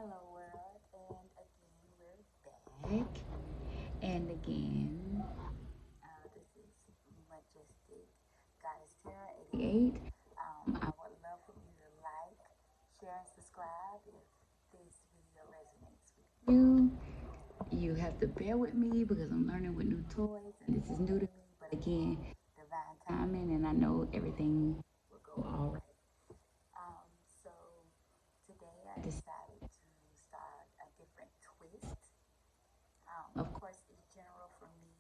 Hello world, and again we're back. And again, this is Majestic Goddess Terra 88. I would love for you to like, share, and subscribe if this video resonates with you. You have to bear with me because I'm learning with new toys and this is new to me. But again, divine timing, and I know everything will go all right. So today I decided to start a different twist. Of course, it's general for me,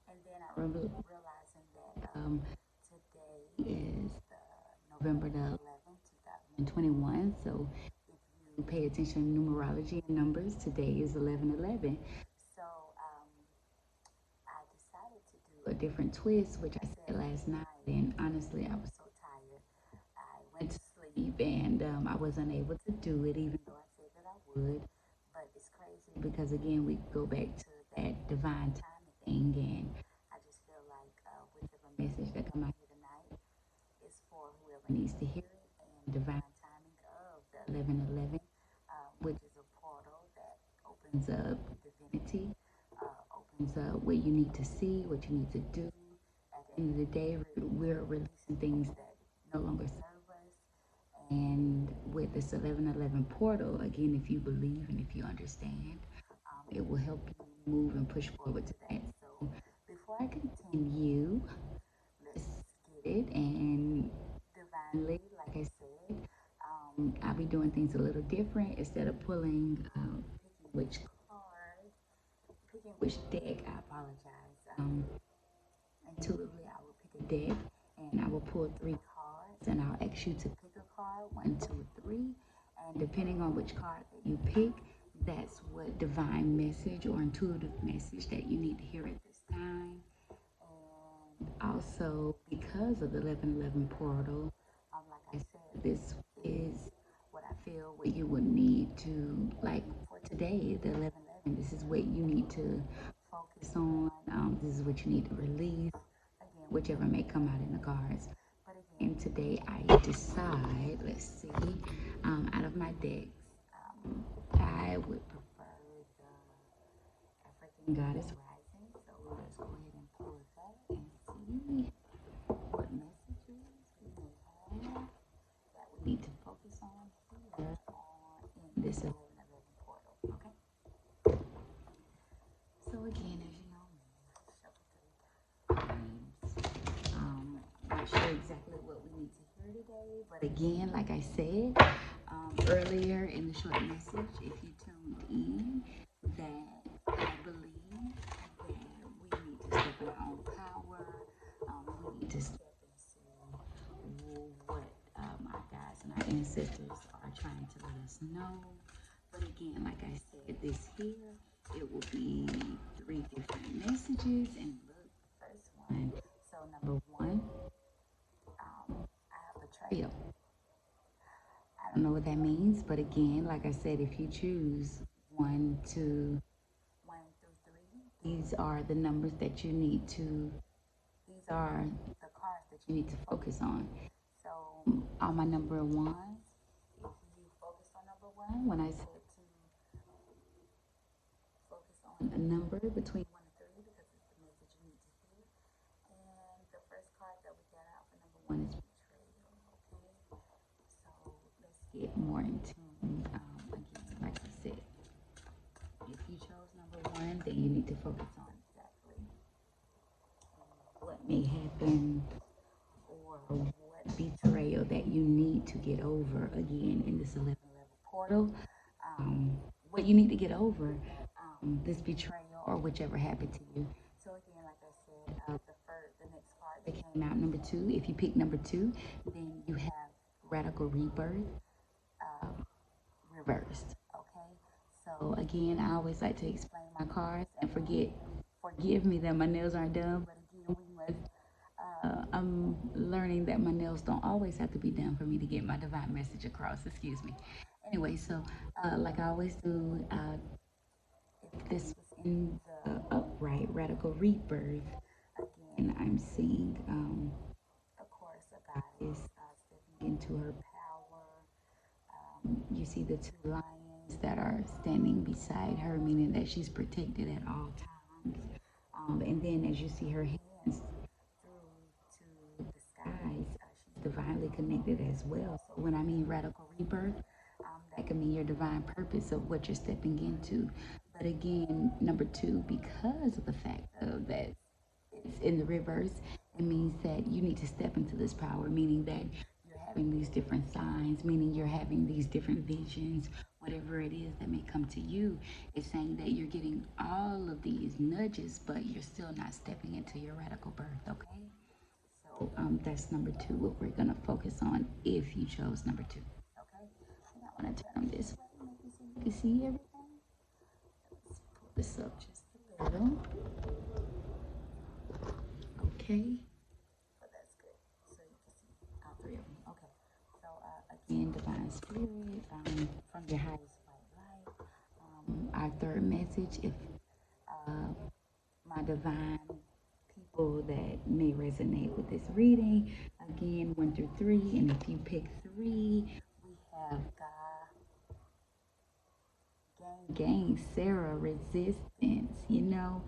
and then I realizing that today is November the 11th, 2021. So if you pay attention to numerology and numbers, today is 11/11. So I decided to do a different twist, which I said last night, and honestly, I was so tired. I went to sleep and I was unable to do it, even though I said that I would. But it's crazy because, again, we go back to that divine timing thing, and I just feel like whichever message that come out here tonight is for whoever needs to hear it, and divine timing of the 11/11, which is a portal that opens up divinity, opens up what you need to see, what you need to do. At the end of the day, we're releasing things that no longer serve us. And with this 11/11 portal, again, if you believe and if you understand, it will help you move and push forward to that. So before I continue, let's get it. And divinely, like I said, I'll be doing things a little different. Instead of pulling, picking which card, picking which deck, I apologize. Intuitively, I will pick a deck and I will pull three cards, and I'll ask you to pick a card, one, two, or three. And depending on which card that you pick, that's what divine message or intuitive message that you need to hear at this time. And also, because of the 11/11 portal, like I said, this is what I feel what you would need to, like for today, the 11/11. This is what you need to focus on. This is what you need to release. Again, whichever may come out in the cards. But again, today I decide, let's see, out of my decks, I would prefer the African Goddess Rising. So let's go ahead and pull that and see what messages we may have that we need to focus on here in this 11/11 portal. Okay. So again, as you know me, shuffle three times. Not sure exactly what we need to hear today, but again, like I said earlier in the short message, if you tuned in, that I believe that we need to step in our own power. We need to step into what our guides and our ancestors are trying to let us know. But again, like I said, this here, it will be three different messages. And look, first one. So number one, I have betrayal. I don't know what that means, but again, like I said, if you choose one, two, 1 through 3, these are the numbers that you need to. These are the cards that you need to focus on. So on my number one, if you focus on number one, when I said to focus on a number between 1 and 3, because it's the message you need to hear. And the first card that we got out for number one is betrayal. Okay, so let's get more in tune. Again, like I said, if you chose number one, then you need to focus on exactly what may happen or what betrayal that you need to get over again in this 11/11 portal. What you need to get over this betrayal or whichever happened to you. So again, like I said, the next card that came out, number two. If you pick number two, then you have radical rebirth reversed. Okay. So again, I always like to explain my cards and forgive me that my nails aren't done, but again, we must. I'm learning that my nails don't always have to be done for me to get my divine message across. Excuse me. Anyway, so like I always do, if this was in the upright radical rebirth, again, I'm seeing, of course, a goddess stepping into her power. You see the two lions that are standing beside her, meaning that she's protected at all times. And then as you see her hands through to the skies, she's divinely connected as well. So when I mean radical rebirth, that can mean your divine purpose of what you're stepping into. But again, number two, because of the fact of that it's in the reverse, it means that you need to step into this power, meaning that you're having these different signs, meaning you're having these different visions, whatever it is that may come to you. It's saying that you're getting all of these nudges, but you're still not stepping into your radical birth, okay? So that's number two, what we're going to focus on if you chose number two, okay? And I want to turn them this way, maybe so you can see everything. Let's pull this up just a little. Okay, but that's good. So you can see all three of them. Okay. So again, divine spirit from your highest white light. Our third message, if my divine people that may resonate with this reading, again, 1 through 3. And if you pick 3, we have Gang Sarah resistance, you know.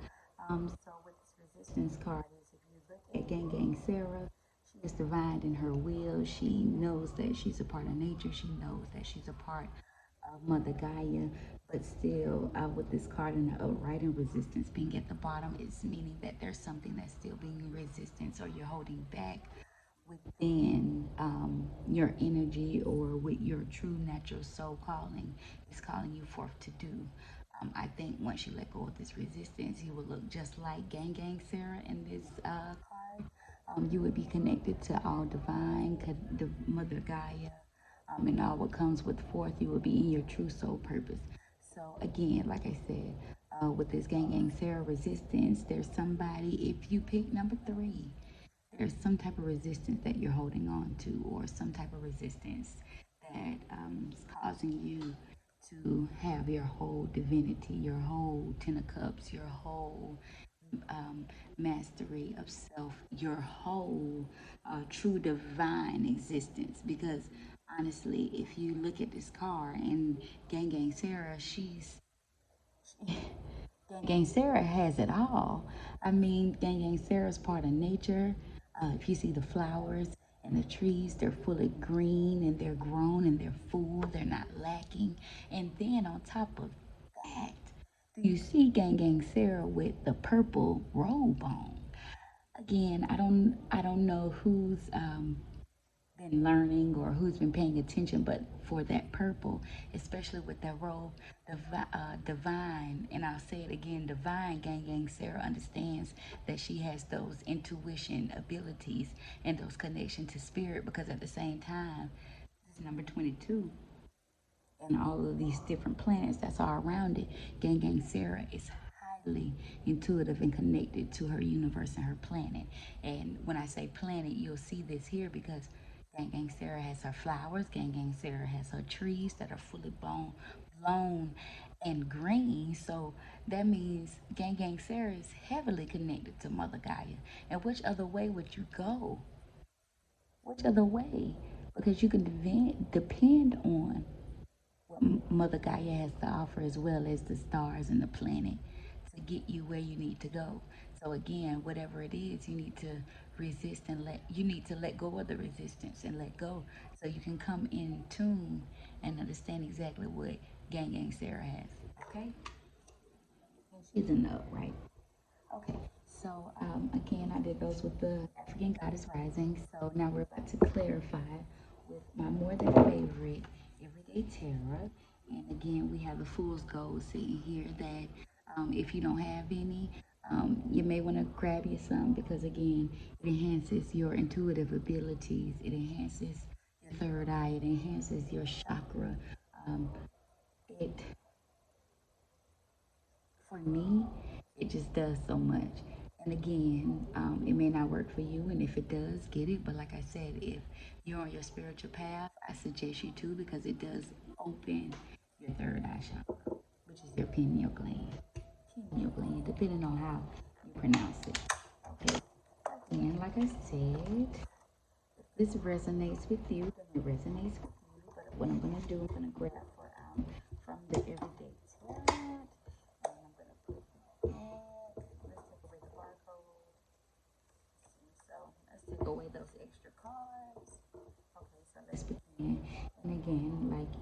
So with this resistance card is if you look at Gang Sarah, she is divine in her will. She knows that she's a part of nature. She knows that she's a part of Mother Gaia. But still, with this card in the upright and resistance being at the bottom, it's meaning that there's something that's still being resistance or you're holding back within your energy or with your true natural soul calling is calling you forth to do. I think once you let go of this resistance, you will look just like Gang Sarah in this card. You would be connected to all divine, the Mother Gaia, and all what comes with forth. You will be in your true soul purpose. So again, like I said, with this Gang Sarah resistance, there's somebody. If you pick number 3, there's some type of resistance that you're holding on to, or some type of resistance that is causing you to have your whole divinity, your whole Ten of Cups, your whole mastery of self, your whole true divine existence. Because honestly, if you look at this card and Gang Sarah, Gang Sarah has it all. I mean, Gang Sarah's part of nature. If you see the flowers and the trees, they're fully green and they're grown and they're full. They're not lacking. And then on top of that, you see Gang Sarah with the purple robe on. Again, I don't know who's been learning or who's been paying attention, but for that purple, especially with that robe, divine, and I'll say it again, divine Gang Sarah understands that she has those intuition abilities and those connections to spirit, because at the same time, this is number 22, and all of these different planets that's all around it. Gang Sarah is highly intuitive and connected to her universe and her planet. And when I say planet, you'll see this here because Gang Sarah has her flowers. Gang Sarah has her trees that are fully blown and green. So that means Gang Sarah is heavily connected to Mother Gaia. And which other way would you go? Which other way? Because you can depend on what Mother Gaia has to offer, as well as the stars and the planet, to get you where you need to go. So again, whatever it is, you need to resist and you need to let go of the resistance and let go, so you can come in tune and understand exactly what Gang Sarah has. Okay? And she's a nut, right? Okay. So again, I did those with the African Goddess Rising. So now we're about to clarify with my more than favorite everyday tarot. And again, we have the Fool's Gold sitting here that if you don't have any, you may want to grab you some, because again, it enhances your intuitive abilities. It enhances your third eye. It enhances your chakra. It For me, it just does so much. And again, it may not work for you, and if it does, get it. But like I said, if you're on your spiritual path, I suggest you to, because it does open your third eye chakra, which is your pineal gland. Pineal gland, depending on how you pronounce it. Okay. And like I said, if this resonates with you, then it resonates with you. But what I'm gonna do, I'm gonna grab from away those extra cards. Okay, so let's begin. And again, like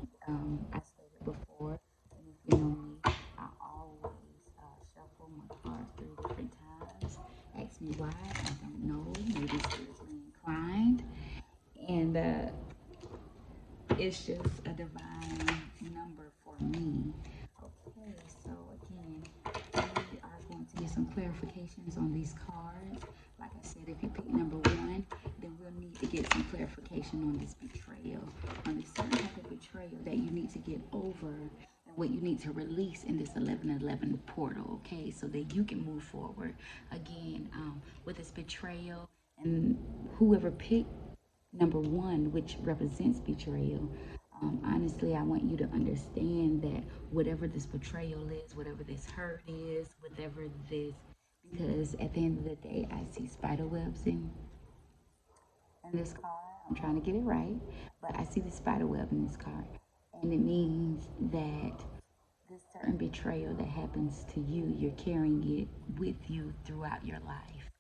I stated before, and if you know me, I always shuffle my cards 3 different times. Ask me why, I don't know. Maybe spiritually inclined. And it's just a divine number for me. Okay, so again, we are going to get some clarifications on these cards. Like I said, if you pick number 1, then we'll need to get some clarification on this betrayal, on this certain type of betrayal that you need to get over and what you need to release in this 1111 portal, okay, so that you can move forward. Again, with this betrayal, and whoever picked number 1, which represents betrayal, honestly, I want you to understand that whatever this betrayal is, whatever this hurt is, whatever this, because at the end of the day, I see spider webs in this card. I'm trying to get it right, but I see the spider web in this card. And it means that this certain betrayal that happens to you, you're carrying it with you throughout your life.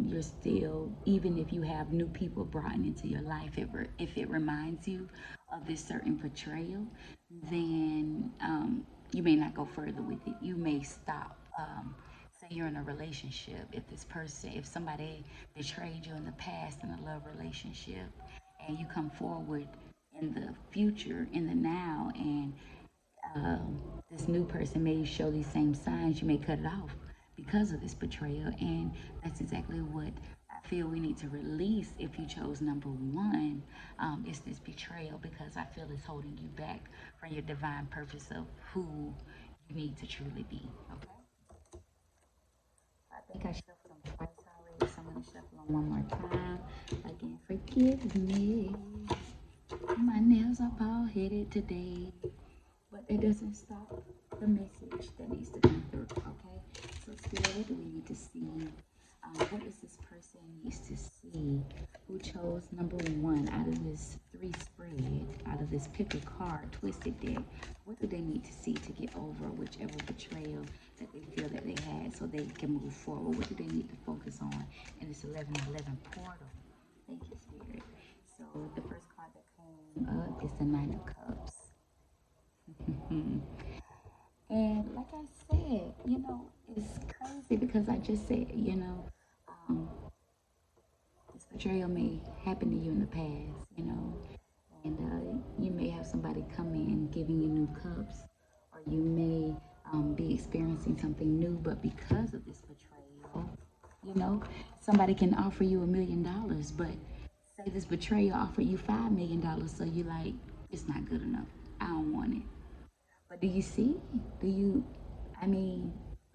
You're still, even if you have new people brought into your life, if it reminds you of this certain betrayal, then you may not go further with it. You may stop. Say you're in a relationship. If somebody betrayed you in the past in a love relationship, and you come forward in the future, in the now, and this new person may show these same signs, you may cut it off because of this betrayal. And that's exactly what I feel we need to release if you chose number 1. It's this betrayal, because I feel it's holding you back from your divine purpose of who you need to truly be. Okay? I think I shuffled them twice already, so I'm going to shuffle them one more time. Again, forgive me. My nails are bald headed today. But it doesn't stop the message that needs to come through, okay? So Spirit, we need to see what is this person needs to see who chose number 1 out of this 3 spread, out of this pick a card, twisted deck. What do they need to see to get over whichever betrayal that they feel that they had so they can move forward? What do they need to focus on in this 1111 portal? Thank you, Spirit. So the first card that came up is the 9 of Cups. And like I said, it's crazy because I just said, this betrayal may happen to you in the past, and you may have somebody come in giving you new cups, or you may be experiencing something new, but because of this betrayal, somebody can offer you $1 million, but say this betrayal offered you $5 million, so you like, it's not good enough. I don't want it. But do you see?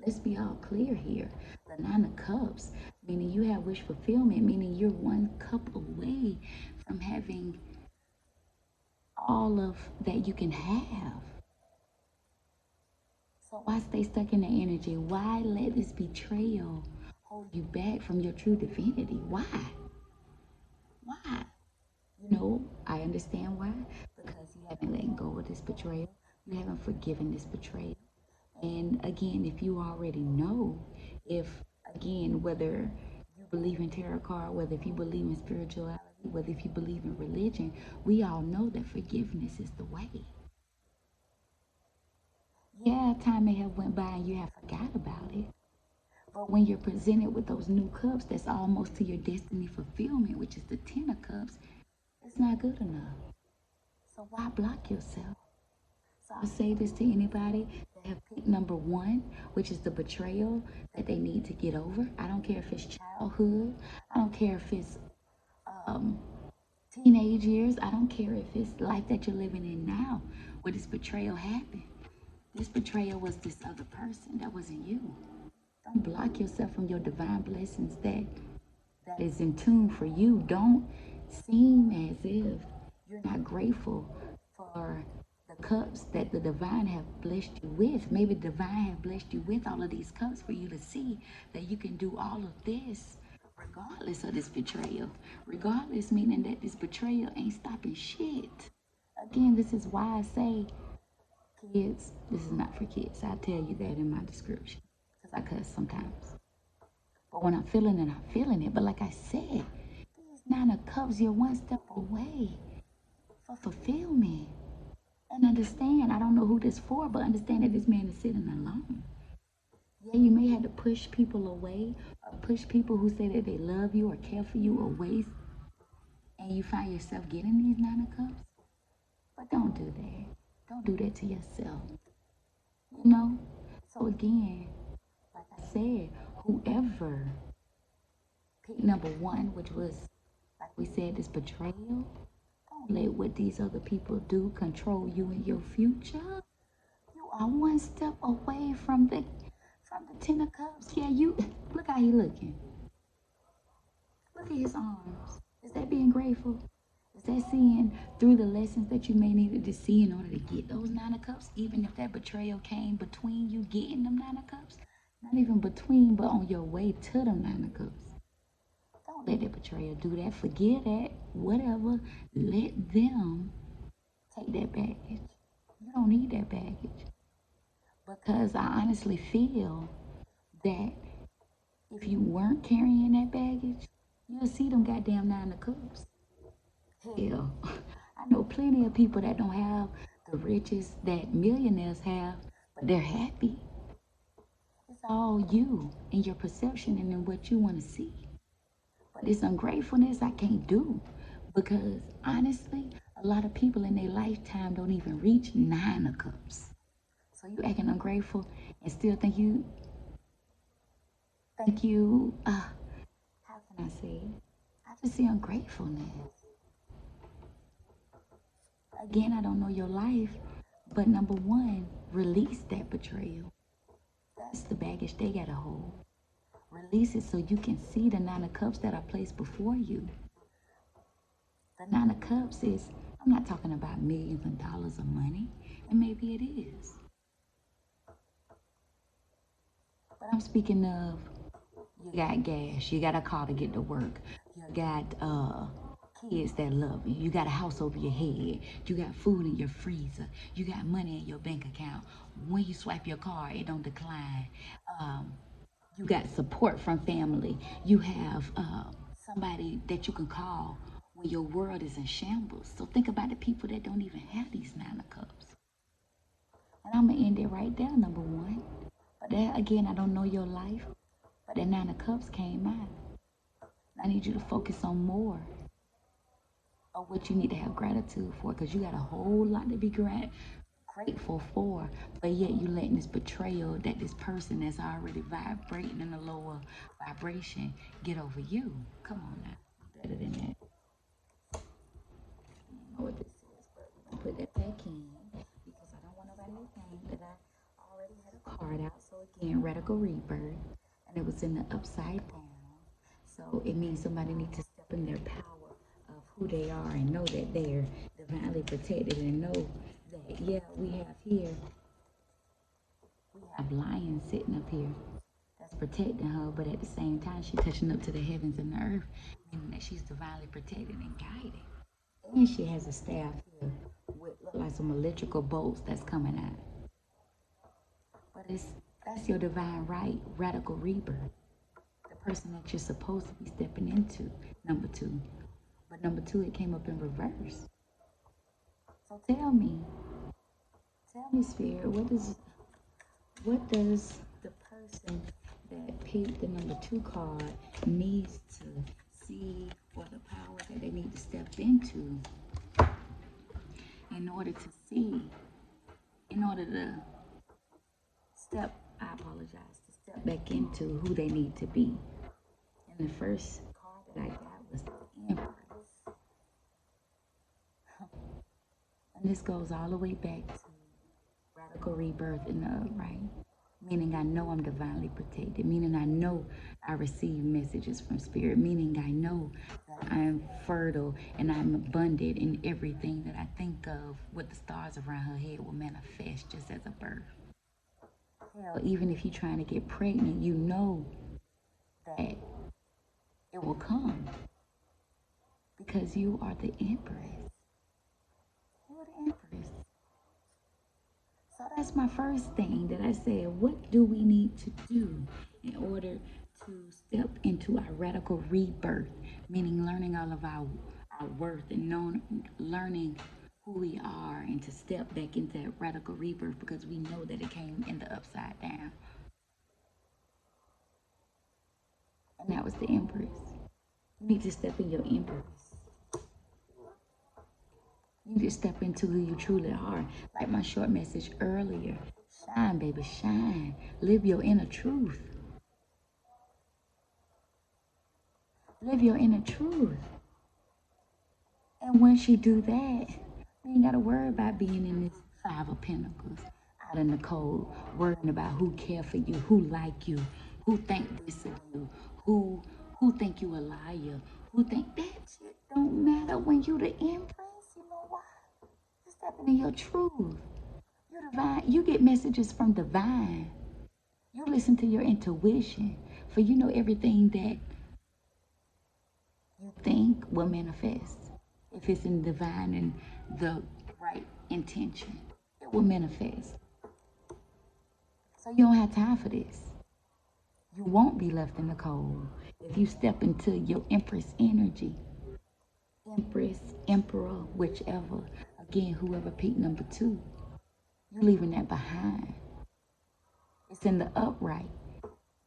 Let's be all clear here. The 9 of Cups, meaning you have wish fulfillment, meaning you're 1 cup away from having all of that you can have. So why stay stuck in that energy? Why let this betrayal hold you back from your true divinity? Why? Why? I understand why. Because you haven't let go of this betrayal. You haven't forgiven this betrayal. And again, if you already know, whether you believe in tarot card, whether if you believe in spirituality, whether if you believe in religion, we all know that forgiveness is the way. Yeah, time may have went by and you have forgot about it. But when you're presented with those new cups, that's almost to your destiny fulfillment, which is the 10 of Cups, it's not good enough. So why block yourself? So I'll say this to anybody that have picked number 1, which is the betrayal that they need to get over. I don't care if it's childhood. I don't care if it's teenage years. I don't care if it's life that you're living in now where this betrayal happened. This betrayal was this other person. That wasn't you. Don't block yourself from your divine blessings that is in tune for you. Don't seem as if you're not grateful for the cups that the divine have blessed you with. Maybe the divine have blessed you with all of these cups for you to see that you can do all of this regardless of this betrayal. Regardless, meaning that this betrayal ain't stopping shit. Again, this is why I say, kids, this is not for kids. I'll tell you that in my description, because I cuss sometimes. But when I'm feeling it, I'm feeling it. But like I said, Nine of Cups, you're one step away for fulfillment. And understand, I don't know who this for, but understand that this man is sitting alone. Yeah, you may have to push people away, or push people who say that they love you or care for you away, and you find yourself getting these Nine of Cups. But don't do that. Don't do that to yourself. You know? So again, like I said, whoever picked number one, which was, like we said, this betrayal, don't let what these other people do control you in your future. You are one step away from the Ten of Cups. Yeah, you look how he looking. Look at his arms. Is that being grateful? Is that seeing through the lessons that you may needed to see in order to get those Nine of Cups? Even if that betrayal came between you getting them Nine of Cups, not even between, but on your way to them Nine of Cups. Don't let that betrayal do that. Forget that. Whatever. Let them take that baggage. You don't need that baggage. Because I honestly feel that if you weren't carrying that baggage, you'll see them goddamn Nine of Cups. Hell, I know plenty of people that don't have the riches that millionaires have, but they're happy. It's all you and your perception and then what you want to see. But this ungratefulness I can't do because honestly, a lot of people in their lifetime don't even reach Nine of Cups. So you acting ungrateful and still how can I say it? I just see ungratefulness. Again, I don't know your life, but number one, release that betrayal. That's the baggage they gotta hold. Release it so you can see the Nine of Cups that are placed before you. The Nine of Cups is, I'm not talking about millions of dollars of money, and maybe it is. But I'm speaking of you got gas, you got a car to get to work, you got kids that love you, you got a house over your head, you got food in your freezer, you got money in your bank account. When you swipe your card, it don't decline. Um, you got support from family. You have somebody that you can call when your world is in shambles. So think about the people that don't even have these Nine of Cups. And I'm gonna end it right there, number one. But that again, I don't know your life, but that Nine of Cups came out. I need you to focus on more of what you need to have gratitude for, because you got a whole lot to be grateful for, but yet you letting this betrayal that this person that's already vibrating in a lower vibration get over you. Come on now, better than that. I don't know what this is, but we're gonna put that back in because I don't want nobody to think that I already had a card out. So again, radical rebirth, and it was in the upside down. So it means somebody needs to step in their power of who they are and know that they're divinely protected and know that, yeah, we have lions sitting up here that's protecting her, but at the same time, she's touching up to the heavens and the earth, meaning that she's divinely protected and guided. And she has a staff here with look like some electrical bolts that's coming out. But that's your divine right, radical rebirth. The person that you're supposed to be stepping into, number two. But number two, it came up in reverse. So tell me, Spirit, what does the person that picked the number two card needs to see, or the power that they need to step into in order to see, in order to step, I apologize, to step back into who they need to be. And the first card that I got was the Empress. And this goes all the way back to radical rebirth in the upright. Meaning I know I'm divinely protected. Meaning I know I receive messages from spirit. Meaning I know that I am fertile and I'm abundant in everything that I think of. What the stars around her head will manifest just as a birth. Hell, even if you're trying to get pregnant, you know that it will come because you are the Empress. You're the Empress. So that's my first thing that I said. What do we need to do in order to step into our radical rebirth, meaning learning all of our worth and learning who we are, and to step back into that radical rebirth because we know that it came in the upside down. And that was the Empress. You need to step in your Empress. You need to step into who you truly are. Like my short message earlier. Shine, baby, shine. Live your inner truth. Live your inner truth. And once you do that, you ain't got to worry about being in this Five of Pentacles, out in the cold, worrying about who care for you, who like you, who think this of you, who think you a liar, who think that shit don't matter when you the Empress. You know why? You stepping in your truth. You divine. You get messages from divine. You listen to your intuition, for you know everything that you think will manifest. If it's in divine and the right intention, it will manifest. So you don't have time for this. You won't be left in the cold if you step into your Empress energy. Empress, Emperor, whichever. Again, whoever picked number 2, you're leaving that behind. It's in the upright.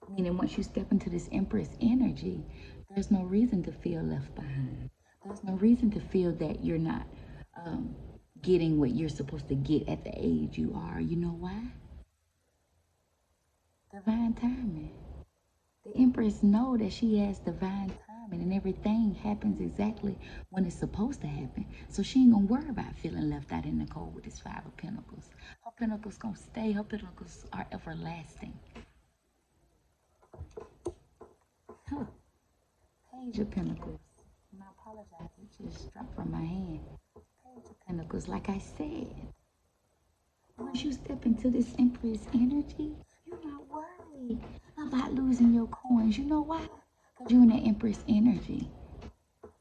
Meaning once you step into this Empress energy, there's no reason to feel left behind. There's no reason to feel that you're not getting what you're supposed to get at the age you are. You know why? Divine timing. The Empress know that she has divine timing and everything happens exactly when it's supposed to happen. So she ain't gonna worry about feeling left out in the cold with this Five of Pentacles. Her Pentacles gonna stay. Her Pentacles are everlasting. Huh. Page of Pentacles. And I apologize, it just dropped from my hand. Page of Pentacles, like I said. Once you step into this Empress energy, you're not worried about losing your coins. You know why? Because you're in that Empress energy.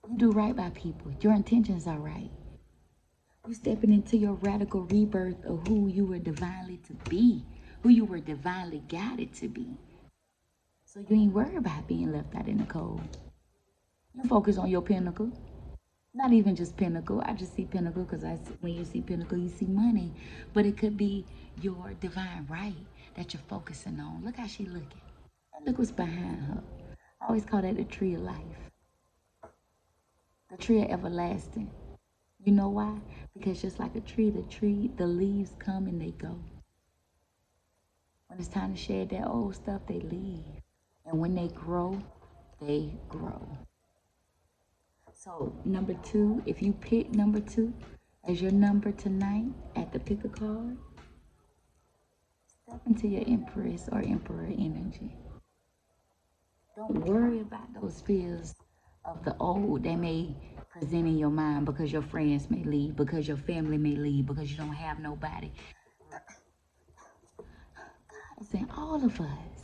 You do right by people. Your intentions are right. You're stepping into your radical rebirth of who you were divinely to be, who you were divinely guided to be. So you ain't worried about being left out in the cold. You focus on your pinnacle. Not even just pinnacle. I just see pinnacle because when you see pinnacle, you see money. But it could be your divine right that you're focusing on. Look how she looking. And look what's behind her. I always call that the tree of life. The tree of everlasting. You know why? Because just like a tree, the leaves come and they go. When it's time to shed that old stuff, they leave. And when they grow, they grow. So number 2, if you pick number 2 as your number tonight at the pick a card, step into your Empress or Emperor energy. Don't worry about those fears of the old that may present in your mind because your friends may leave, because your family may leave, because you don't have nobody. God is in all of us.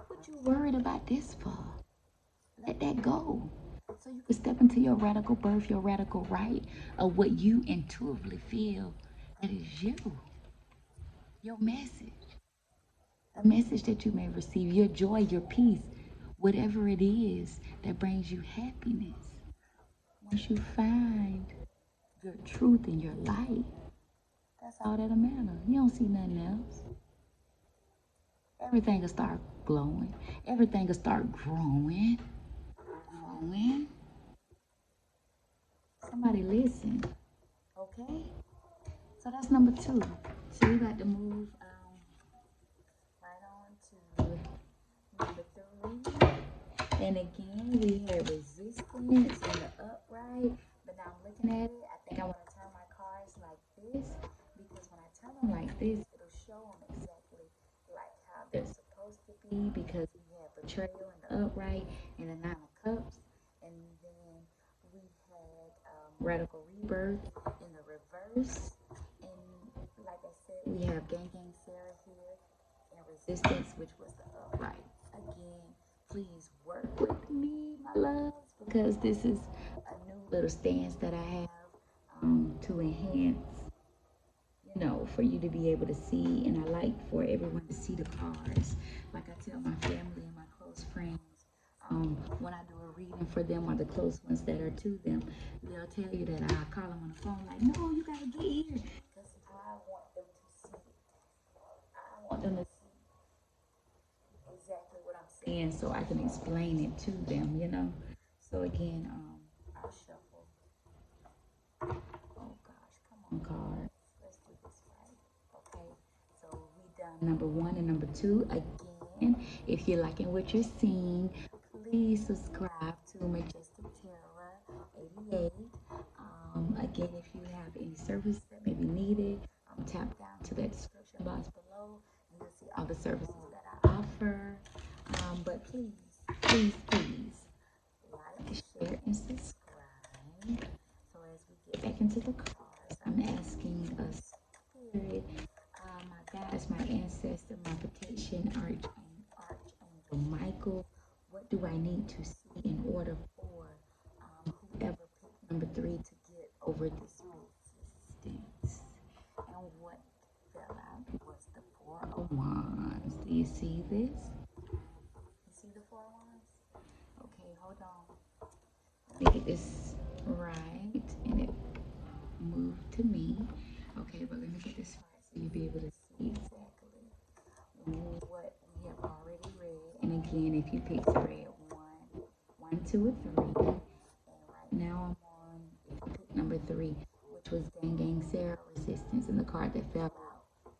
What you worried about this for? Let that go. So you can step into your radical birth, your radical right of what you intuitively feel that is you. Your message. A message that you may receive, your joy, your peace, whatever it is that brings you happiness. Once you find your truth and your light, that's all that'll matter. You don't see nothing else. Everything will start glowing. Everything will start growing. Somebody listen, okay? So that's number 2. So we got to move right on to number 3. And again, we had resistance in the upright, but now I'm looking at it. I think I want to turn my cards like this, because when I turn them like this, it'll show them exactly like how they're supposed to be, because we have betrayal in the upright and the 9 of cups, and then we had radical rebirth in the reverse, and like I said, we have Gang Sarah here, and resistance, which was the upright. Again, please work with me, my loves, because this is a new little stance that I have to enhance, out for you to be able to see, and I like for everyone to see the cards. Like I tell my family and my close friends, when I do a reading for them or the close ones that are to them, they'll tell you that I call them on the phone like, no, you gotta get here. Because I want them to see it. I want them to see exactly what I'm saying so I can explain it to them, you know. So again, I'll shuffle. Oh gosh, come on, cards. Let's do this right. Okay, so we done number 1 and number 2. Again, if you're liking what you're seeing, please subscribe to Majestic Terra 88. Again, if you have any services that may be needed, tap down to that description box below and you'll see all the services that I offer. But please, please, please like, share, and subscribe. So as we get back into the cards, I'm asking a spirit, my guides, my ancestor, my protection, Archangel Michael, what do I need to see in order for whoever picked number 3 to get over this resistance? And what fell out was the 4 of Wands. Do you see this? You see the 4 of Wands? Okay, hold on. Let me get this right, and it moved to me. Okay, but let me get this right so you'll be able to see exactly what we have already read. And again, if you picked red 1, 2, or 3, and right now I'm on, if you pick number 3, which was Gang Sarah Resistance, and the card that fell out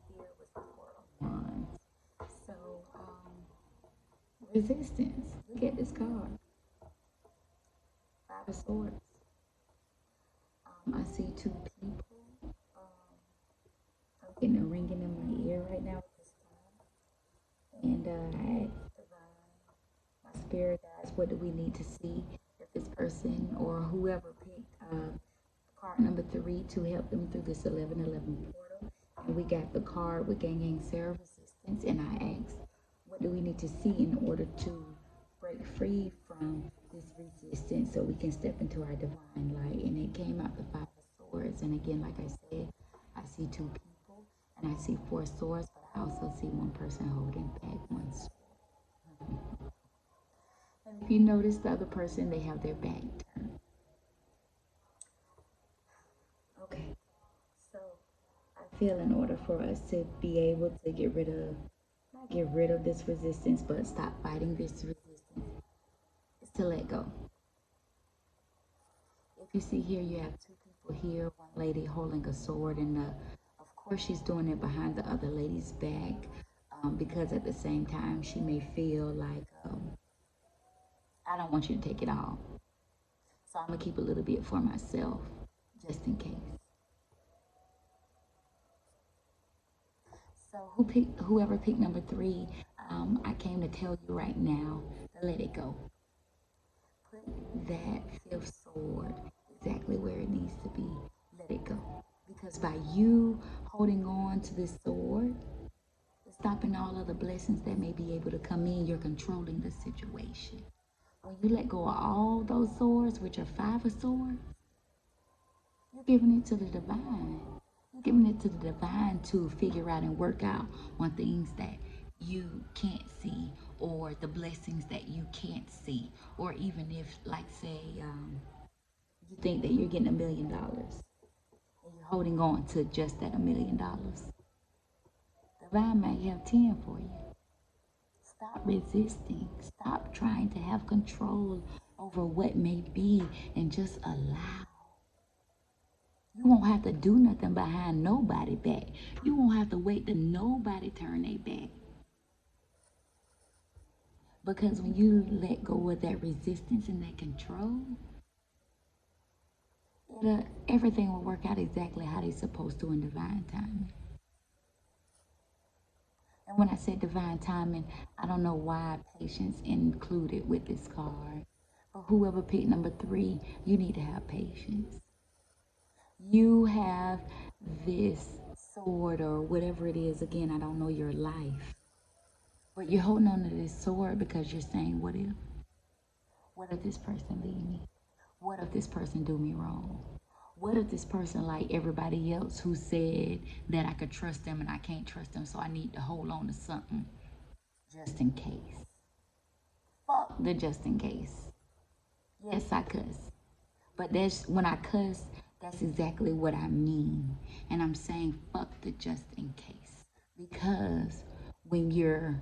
here was the 4 of Wands. So, resistance. Look at this card. 5 of Swords. I see 2 people. I'm getting a ringing in my ear right now at this time. And I asked Divine, my spirit guides, what do we need to see if this person or whoever picked card number 3 to help them through this 1111 portal. And we got the card with Gang Sarah Resistance. And I asked, what do we need to see in order to break free from this resistance so we can step into our divine light? And it came out the 5 of Swords. And again, like I said, I see 2 people and I see 4 swords, but I also see 1 person holding back 1 sword. And if you notice the other person, they have their back turned. Okay, so I feel in order for us to be able to not get rid of this resistance, but stop fighting this resistance, is to let go. If you see here, you have 2 people here, 1 lady holding a sword, and of course she's doing it behind the other lady's back, because at the same time she may feel like, I don't want you to take it all, so I'm gonna keep a little bit for myself just in case. So whoever picked number 3, I came to tell you right now to let it go. Put that 5th sword exactly where it needs to be. Let it go. Because by you holding on to this sword, it's stopping all of the blessings that may be able to come in. You're controlling the situation. When you let go of all those swords, which are 5 of Swords, you're giving it to the divine. You're giving it to the divine to figure out and work out on things that you can't see, or the blessings that you can't see, or even if, like, say, you think that you're getting $1 million and you're holding on to just that $1 million. Divine might have 10 for you. Stop resisting. Stop trying to have control over what may be and just allow. You won't have to do nothing behind nobody back. You won't have to wait till nobody turn their back. Because when you let go of that resistance and that control, everything will work out exactly how they're supposed to in divine timing. And when I say divine timing, I don't know why patience included with this card. But whoever picked number 3, you need to have patience. You have this sword or whatever it is. Again, I don't know your life. But you're holding on to this sword because you're saying, what if? What if this person leave me? What if this person do me wrong? What if this person, like everybody else who said that I could trust them and I can't trust them, so I need to hold on to something just in case? Fuck the just in case. Yes, I cuss. But that's when I cuss, that's exactly what I mean. And I'm saying fuck the just in case. Because when you're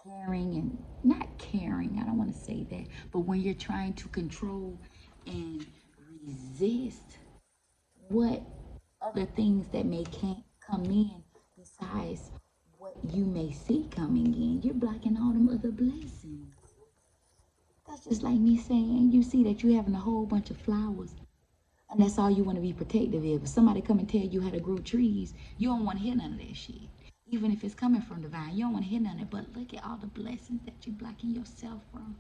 caring and not caring, I don't want to say that, but when you're trying to control and resist what other things that may can't come in besides what you may see coming in, you're blocking all them other blessings. That's just like me saying you see that you're having a whole bunch of flowers and that's all you want to be protective of. If somebody come and tell you how to grow trees, you don't want to hear none of that shit. Even if it's coming from divine, you don't want to hear none of it. But look at all the blessings that you're blocking yourself from.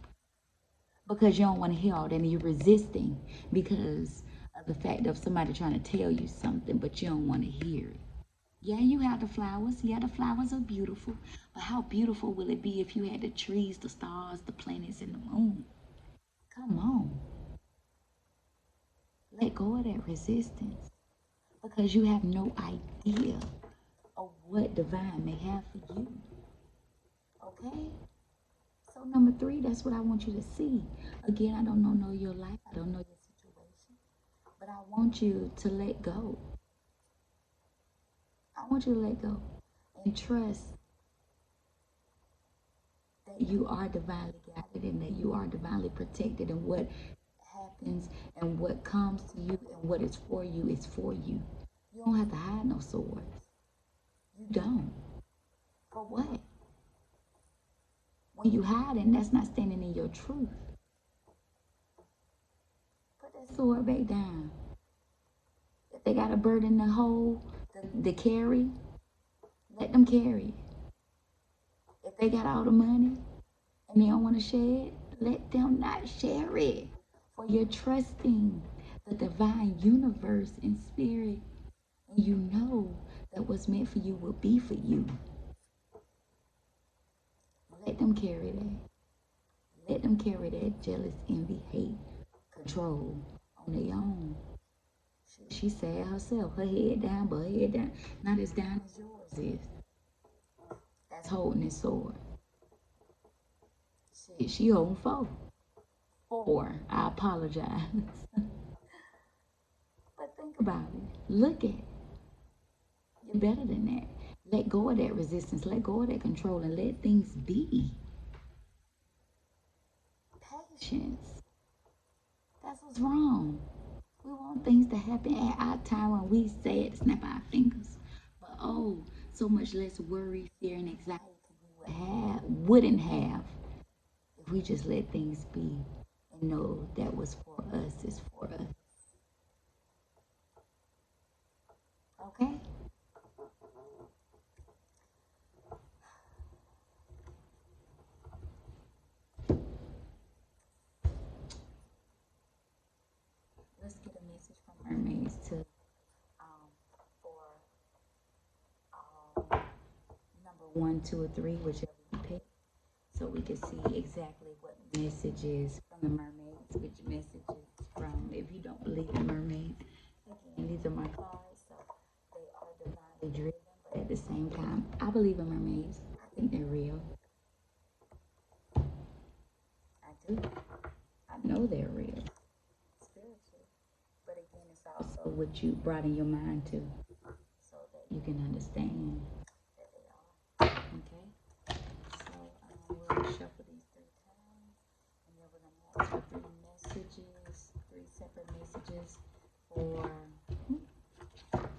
Because you don't want to hear all that and you're resisting because of the fact of somebody trying to tell you something, but you don't want to hear it. Yeah, you have the flowers. Yeah, the flowers are beautiful. But how beautiful will it be if you had the trees, the stars, the planets, and the moon? Come on. Let go of that resistance because you have no idea of what divine may have for you. Okay? So number 3, that's what I want you to see. Again, I don't know your life. I don't know your situation. But I want you to let go. I want you to let go and trust that you are divinely guided and that you are divinely protected, and what happens and what comes to you and what is for you is for you. You don't have to hide no swords. You don't. For what? When you hide and that's not standing in your truth. Put that sword back down. If they got a burden to hold, to carry, let them carry it. If they got all the money and they don't want to share it, let them not share it. For you're trusting the divine universe and spirit, and you know that what's meant for you will be for you. Let them carry that. Let them carry that jealous, envy, hate, control on their own. She said herself, her head down, but her head down, not as down as yours is. That's holding his sword. She holding 4. 4. I apologize. But think about it. Look at it. You're better than that. Let go of that resistance. Let go of that control and let things be. Patience. That's what's wrong. We want things to happen at our time when we say it, snap our fingers. But oh, so much less worry, fear, and anxiety we wouldn't have if we just let things be and know that what's for us is for us. Okay? Let's get a message from mermaids to for number 1, 2, or 3, whichever you pick, so we can see exactly what messages from the mermaids, which messages from, if you don't believe in mermaids, again, these are my cards, so they are divinely driven, but at the same time, I believe in mermaids. I think they're real. I do. I know they're real. Spiritual. But again, it's also what you brought in your mind to, so that you can understand that they are. Okay? So we'll shuffle these 3 times, and then we're going to ask for 3 messages, 3 separate messages for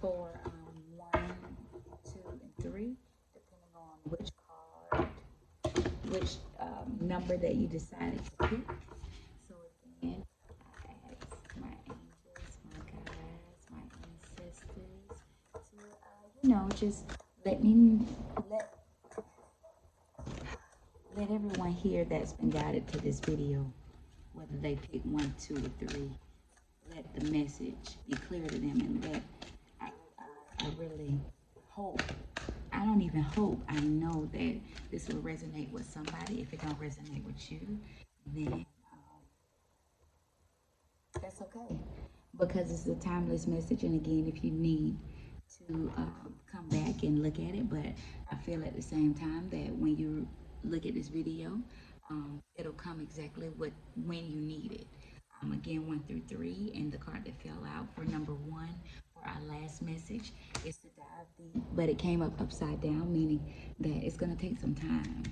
1, 2, and 3, depending on which card, which number that you decided to pick. So again, I ask my angels, my guides, my ancestors to, just let everyone here that's been guided to this video, whether they pick 1, 2, or 3, let the message be clear to them, and let I really hope. I don't even hope. I know that this will resonate with somebody. If it don't resonate with you, then that's okay. because it's a timeless message. And again, if you need to come back and look at it, but I feel at the same time that when you look at this video, it'll come exactly when you need it. Again, 1 through 3, and the card that fell out for number 1 for our last message is to dive deep, but it came up upside down, meaning that it's going to take some time.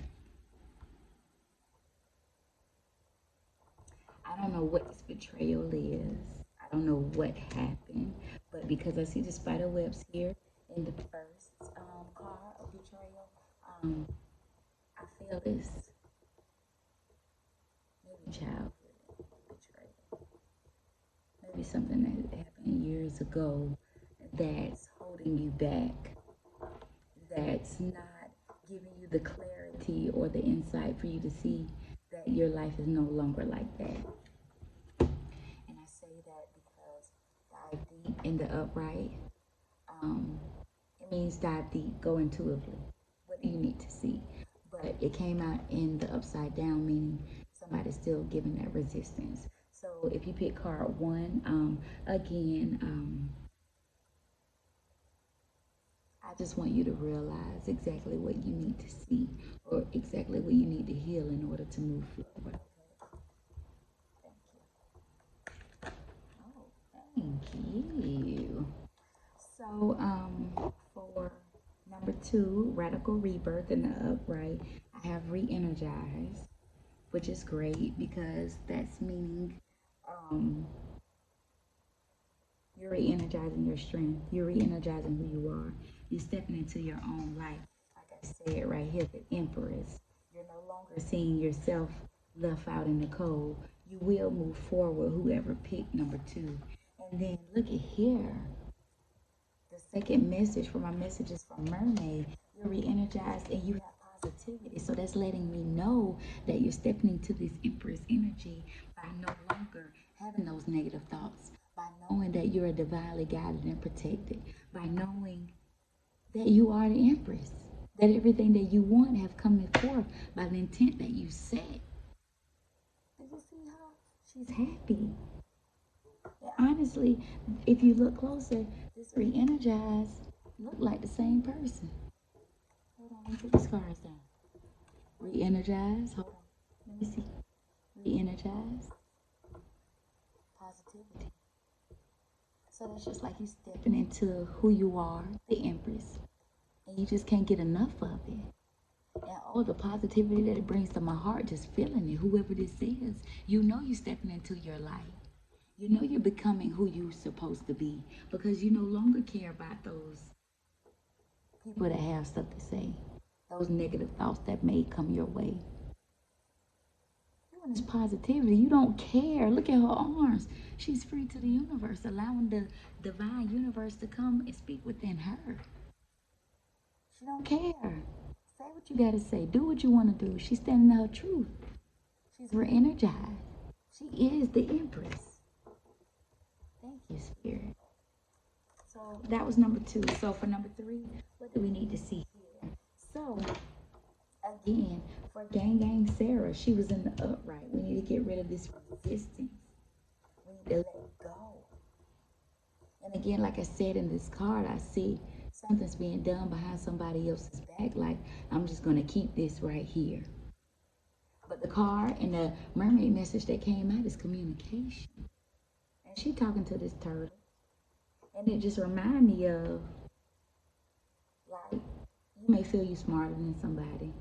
I don't know what this betrayal is. I don't know what happened, but because I see the spider webs here in the first card of betrayal, I feel this maybe childhood betrayal, maybe something that happened years ago that's holding you back, that's not giving you the clarity or the insight for you to see that your life is no longer like that. And I say that because dive deep in the upright, it means dive deep, go intuitively. What do you need to see? But it came out in the upside down, meaning somebody's still giving that resistance. So if you pick card 1, again, I just want you to realize exactly what you need to see or exactly what you need to heal in order to move forward. Thank you. So, for number 2, radical rebirth in the upright, I have re-energized, which is great because that's meaning you're re-energizing your strength. You're re-energizing who you are. You're stepping into your own light. Like I said right here, the Empress. You're no longer seeing yourself left out in the cold. You will move forward, whoever picked number 2. And then look at here. The second message for my messages from Mermaid. You're re-energized and you have positivity. So that's letting me know that you're stepping into this Empress energy by no longer having those negative thoughts, by knowing that you're divinely guided and protected, by knowing that you are the Empress, that everything that you want have come forth by the intent that you set. Did you see her? She's happy. And honestly, if you look closer, this re-energized look like the same person. Hold on, let me put these cards down. Re-energized. Hold on. Let me see. Re-energized. Positivity. So that's just like you stepping into who you are, the Empress. And you just can't get enough of it. And all the positivity that it brings to my heart, just feeling it, whoever this is, you know you're stepping into your light. You know you're becoming who you're supposed to be because you no longer care about those people that have stuff to say, those negative thoughts that may come your way. You want this positivity. You don't care. Look at her arms. She's free to the universe, allowing the divine universe to come and speak within her. She don't care. Say what you got to say. Do what you want to do. She's standing in her truth. She's re-energized. She is the Empress. Thank you, Spirit. So that was number 2. So for number 3, what do we need to see here? So again, for Gang Sarah, she was in the upright. We need to get rid of this resistance. We need to let go. And again, like I said in this card, I see something's being done behind somebody else's back. Like, I'm just going to keep this right here. But the card and the mermaid message that came out is communication. And she talking to this turtle. And it just reminded me of, like, you may feel you smarter than somebody.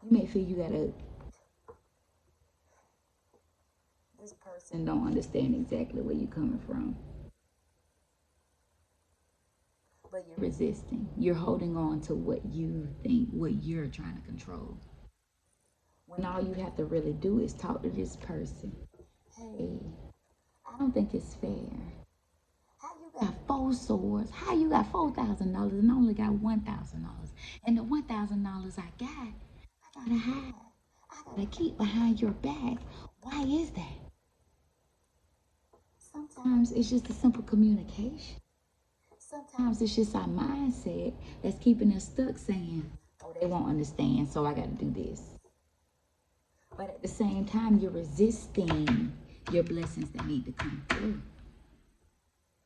You may feel you gotta, this person don't understand exactly where you're coming from. But you're resisting. You're holding on to what you think, what you're trying to control. When all you have to really do is talk to this person. Hey, I don't think it's fair. How you got 4 swords? How you got $4,000 and I only got $1,000? And the $1,000 I gotta hide. I gotta keep behind your back. Why is that? Sometimes it's just a simple communication. Sometimes it's just our mindset that's keeping us stuck saying, oh, they won't understand, so I gotta do this. But at the same time, you're resisting. your blessings that need to come through.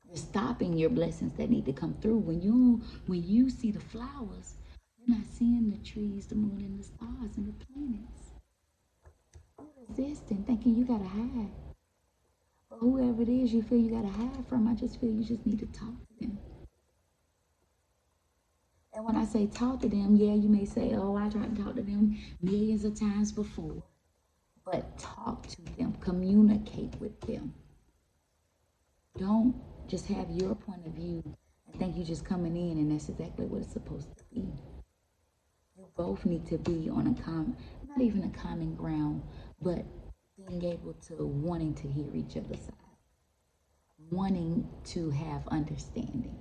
You're stopping your blessings that need to come through. When you see the flowers, you're not seeing the trees, the moon, and the stars, and the planets. You're resisting, thinking you gotta hide. But whoever it is you feel you gotta hide from, I just feel you just need to talk to them. And when I say talk to them, yeah, you may say, oh, I tried to talk to them millions of times before. But talk to them, communicate with them. Don't just have your point of view and think you're just coming in and that's exactly what it's supposed to be. You both need to be on not even a common ground, but being able to wanting to hear each other's side, wanting to have understanding.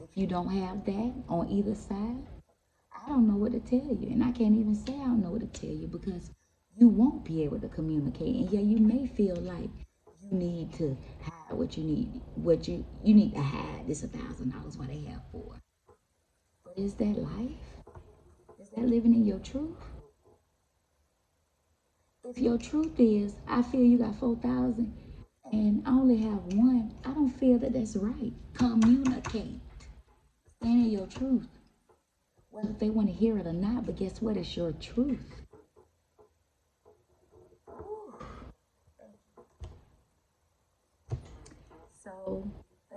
If you don't have that on either side, I don't know what to tell you. And I can't even say I don't know what to tell you because you won't be able to communicate. And yeah, you may feel like you need to hide what you need. You need to hide this $1,000 what they have for. But is that life? Is that living in your truth? If your truth is, I feel you got 4,000 and I only have one, I don't feel that that's right. Communicate. Stand in your truth. Whether they want to hear it or not, but guess what? It's your truth. So,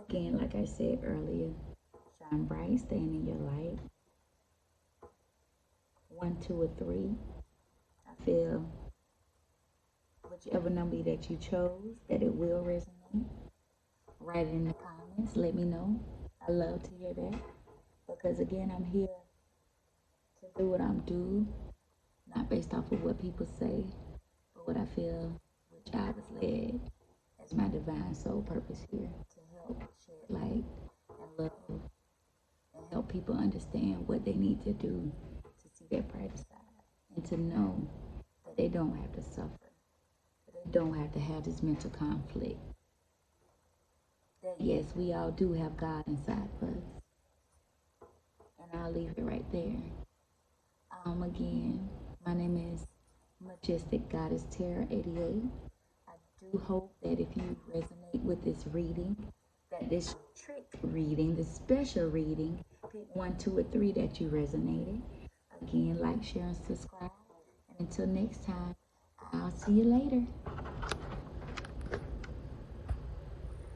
again, like I said earlier, shine bright, stand in your light. 1, 2, or 3. I feel whichever number that you chose, that it will resonate. Write it in the comments. Let me know. I love to hear that. Because again, I'm here to do what I'm due. Not based off of what people say, but what I feel, which I was led as my divine soul purpose here to help shed light and love and help people understand what they need to do to see their brighter side and to know that they don't have to suffer, that they don't have to have this mental conflict. That yes, we all do have God inside of us. And I'll leave it right there. Again, my name is Majestic Goddess Terra 88. I do hope that if you resonate with this reading, that this trick reading, this special reading, pick 1, 2, or 3 that you resonated. Again, like, share, and subscribe. And until next time, I'll see you later.